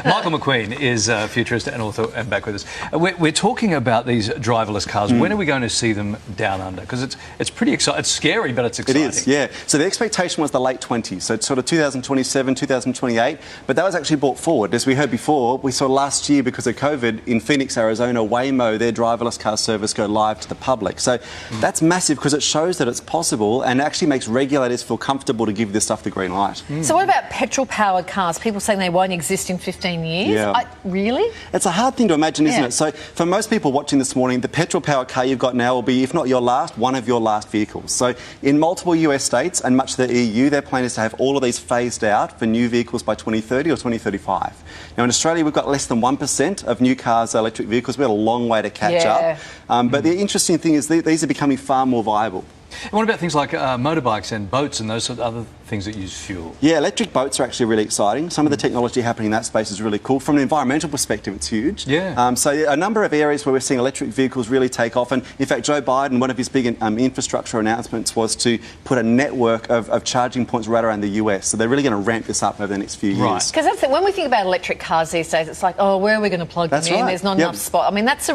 Michael McQueen is a futurist and author and back with us. We're talking about these driverless cars. When are we going to see them down under? Because it's pretty exciting. It's scary, but it's exciting. It is, yeah. So the expectation was the late 20s, so it's sort of 2027, 2028, but that was actually brought forward. As we heard before, we saw last year, because of COVID, in Phoenix, Arizona, Waymo, their driverless car service go live to the public. So that's massive because it shows that it's possible and actually makes regulators feel comfortable to give this stuff the green light. So what about petrol-powered cars? People saying they won't exist in 15 years? Yeah. Really? It's a hard thing to imagine, isn't it? So for most people watching this morning, the petrol-powered car you've got now will be, if not your last, one of your last vehicles. So in multiple US states and much of the EU, their plan is to have all of these phased out for new vehicles by 2030 or 2035. Now in Australia, we've got less than 1% of new cars are electric vehicles. We've got a long way to catch up. But the interesting thing is these are becoming far more viable. And what about things like motorbikes and boats and those sort of other things that use fuel? Yeah, electric boats are actually really exciting. Some of the technology happening in that space is really cool. From an environmental perspective, it's huge. Yeah. So a number of areas where we're seeing electric vehicles really take off. And in fact, Joe Biden, one of his big infrastructure announcements was to put a network of charging points right around the US. So they're really going to ramp this up over the next few years. Because when we think about electric cars these days, it's like, oh, where are we going to plug them in? There's not enough spot. I mean, that's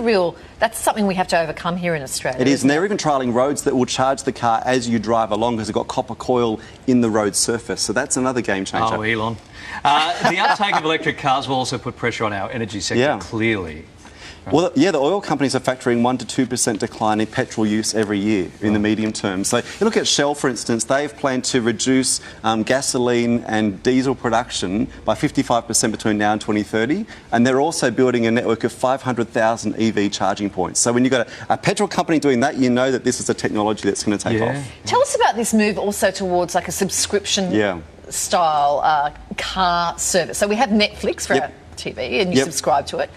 something we have to overcome here in Australia. It is, and they're even trialling roads that will charge the car as you drive along because they've got copper coil in the road surface. So that's another game changer. Oh, Elon. The uptake of electric cars will also put pressure on our energy sector, clearly. Well, yeah, the oil companies are factoring 1 to 2% decline in petrol use every year in the medium term. So you look at Shell, for instance, they've planned to reduce gasoline and diesel production by 55% between now and 2030, and they're also building a network of 500,000 EV charging points. So when you've got a petrol company doing that, you know that this is a technology that's going to take off. Tell us about this move also towards like a subscription style car service. So we have Netflix for our TV and you subscribe to it.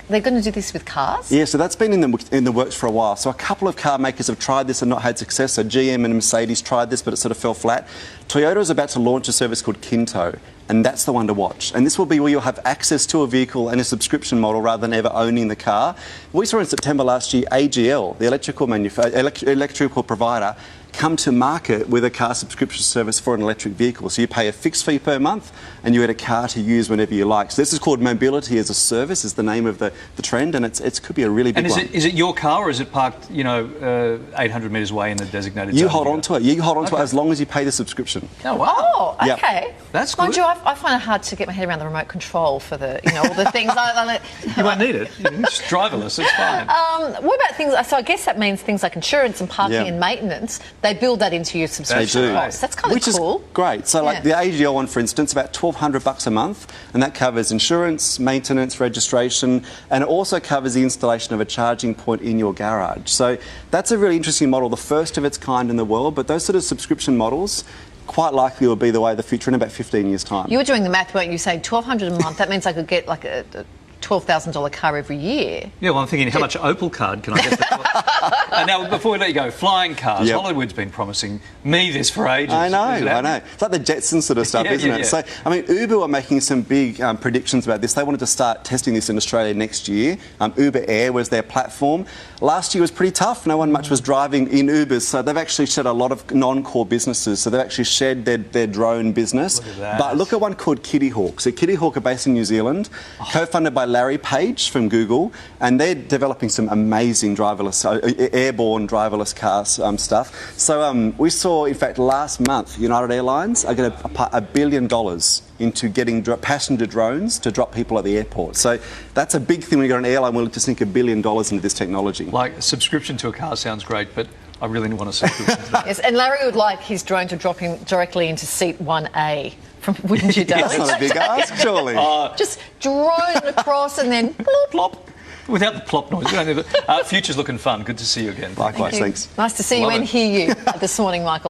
They're going to do this with cars? Yeah, so that's been in the works for a while. So a couple of car makers have tried this and not had success. So GM and Mercedes tried this, but it sort of fell flat. Toyota is about to launch a service called Kinto, and that's the one to watch. And this will be where you'll have access to a vehicle and a subscription model rather than ever owning the car. We saw in September last year AGL, the electrical provider, come to market with a car subscription service for an electric vehicle. So you pay a fixed fee per month and you get a car to use whenever you like. So this is called mobility as a service, is the name of the trend, and it could be a really big one. And is it your car or is it parked, 800 metres away in the designated zone? You hold on to it. You hold on to it as long as you pay the subscription. Oh, wow. Oh, okay. That's good. Mind you, I find it hard to get my head around the remote control for the, all the things. You won't need it. It's driverless. It's fine. What about things? So I guess that means things like insurance and parking and maintenance. They build that into your subscription cost. That's kind of cool. Which is great. So like the AGL one, for instance, about $1,200 a month, and that covers insurance, maintenance, registration, and it also covers the installation of a charging point in your garage. So that's a really interesting model, the first of its kind in the world, but those sort of subscription models quite likely will be the way of the future in about 15 years' time. You were doing the math, weren't you? Saying $1,200 a month, that means I could get like a $12,000 car every year. Yeah, well, I'm thinking, how much Opal card can I get? Now, before we let you go, flying cars. Hollywood's been promising me this for ages. I know. It's like the Jetsons sort of stuff, isn't it? So, I mean, Uber are making some big predictions about this. They wanted to start testing this in Australia next year. Uber Air was their platform. Last year was pretty tough. No one much was driving in Ubers, so they've actually shed a lot of non-core businesses. So they've actually shed their drone business. Look at that. But look at one called Kitty Hawk. So Kitty Hawk are based in New Zealand, co-funded by Larry Page from Google, and they're developing some amazing driverless, airborne driverless cars stuff. So we saw, in fact, last month, United Airlines are going to put $1 billion into getting passenger drones to drop people at the airport. So that's a big thing when you've got an airline willing to sink $1 billion into this technology. Like, a subscription to a car sounds great, but I really want a subscription to that. Yes, and Larry would like his drone to drop him directly into seat 1A. Wouldn't you, darling? That's not a big ask, surely. Just drone across and then plop. Plop. Without the plop noise. We don't need it. Future's looking fun. Good to see you again. Likewise, thanks. Nice to see you and hear you this morning, Michael.